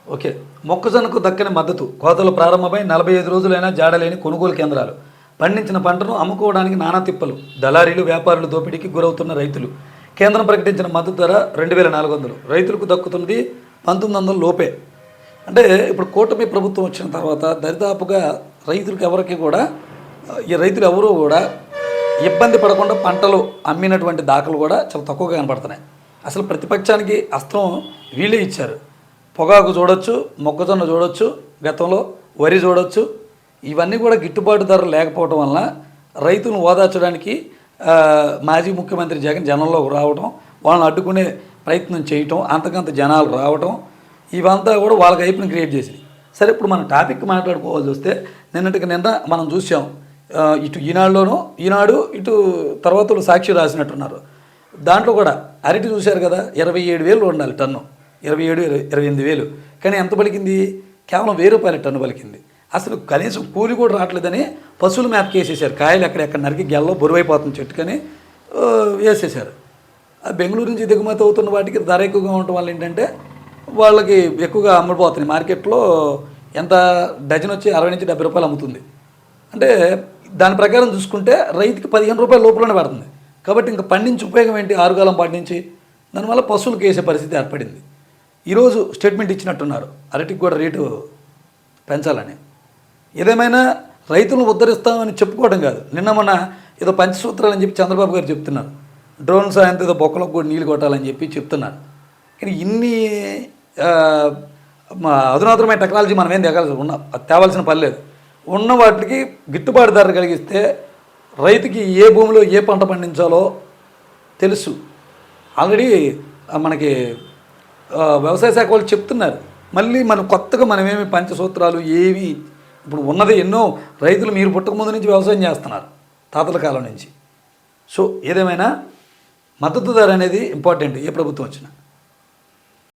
Okay. మొక్కజొన్నకు దక్కని మద్దతు. కోతలు ప్రారంభమై 45 రోజులైనా జాడలేని కొనుగోలు కేంద్రాలు. పండించిన పంటను అమ్ముకోవడానికి నానా తిప్పలు. దళారీలు, వ్యాపారులు దోపిడీకి గురవుతున్న రైతులు. కేంద్రం ప్రకటించిన మద్దతు ధర 2400. రైతులకు దక్కుతున్నది 1900 లోపే. అంటే ఇప్పుడు కూటమి ప్రభుత్వం వచ్చిన తర్వాత దరిదాపుగా రైతులకు ఎవరికి కూడా ఈ రైతులు ఎవరూ కూడా ఇబ్బంది పడకుండా పంటలు అమ్మినటువంటి దాఖలు కూడా చాలా తక్కువగా కనపడుతున్నాయి. అసలు ప్రతిపక్షానికి అస్త్రం వీళ్ళే ఇచ్చారు. పొగాకు చూడొచ్చు, మొక్కజొన్న చూడొచ్చు, గతంలో వరి చూడొచ్చు. ఇవన్నీ కూడా గిట్టుబాటు ధర లేకపోవడం వలన రైతులను ఓదార్చడానికి మాజీ ముఖ్యమంత్రి జగన్ జనంలోకి రావడం, వాళ్ళని అడ్డుకునే ప్రయత్నం చేయటం, అంతకంత జనాలు రావటం, ఇవంతా కూడా వాళ్ళకి వైపుని క్రియేట్ చేసింది. సరే, ఇప్పుడు మన టాపిక్ మాట్లాడుకోవాల్సి వస్తే నిన్న మనం చూసాం. ఇటు ఈనాడు ఇటు తర్వాత సాక్షి రాసినట్టున్నారు. దాంట్లో కూడా అరటి చూశారు కదా, 27,000 ఉండాలి టన్ను, 27,000-28,000. కానీ ఎంత పలికింది? కేవలం 1,000 రూపాయల టన్ను పలికింది. అసలు కనీసం కూలి కూడా రావట్లేదని పశువుల మ్యాప్కి వేసేసారు. కాయలు ఎక్కడెక్కడ నరికి గెల్లో బరువైపోతుంది చెట్టుకని వేసేసారు. బెంగళూరు నుంచి దిగుమతి అవుతున్న వాటికి ధర ఎక్కువగా ఉండటం వల్ల ఏంటంటే వాళ్ళకి ఎక్కువగా అమ్ముడుపోతుంది. మార్కెట్లో ఎంత డజన్ వచ్చి 60-70 రూపాయలు అమ్ముతుంది. అంటే దాని ప్రకారం చూసుకుంటే రైతుకి 15 రూపాయల లోపలనే పడుతుంది. కాబట్టి ఇంకా పండించి ఉపయోగం ఏంటి? ఆరుగాలం పండించి దానివల్ల పశువులకు వేసే పరిస్థితి ఏర్పడింది. ఈరోజు స్టేట్మెంట్ ఇచ్చినట్టున్నారు, అరటికి కూడా రేటు పెంచాలని. ఏదేమైనా రైతులను ఉద్ధరిస్తామని చెప్పుకోవడం కాదు, నిన్న మొన్న ఏదో పంచసూత్రాలని చెప్పి చంద్రబాబు గారు చెప్తున్నారు. డ్రోన్ సాయంతో ఏదో బొక్కలకు కూడా నీళ్ళు కొట్టాలని చెప్పి చెప్తున్నారు. కానీ ఇన్ని అధునాతనమైన టెక్నాలజీ మనం ఏం తేవాల్సిన పని లేదు. ఉన్న వాటికి గిట్టుబాటు ధర కలిగిస్తే రైతుకి ఏ భూమిలో ఏ పంట పండించాలో తెలుసు. ఆల్రెడీ మనకి వ్యవసాయ శాఖ వాళ్ళు చెప్తున్నారు. మళ్ళీ కొత్తగా మనమేమి పంచసూత్రాలు ఏవి, ఇప్పుడు ఉన్నది ఎన్నో రైతులు మీరు పుట్టక ముందు నుంచి వ్యవసాయం చేస్తున్నారు, తాతల కాలం నుంచి. సో ఏదేమైనా మద్దతు ధర అనేది ఇంపార్టెంట్, ఏ ప్రభుత్వం వచ్చినా.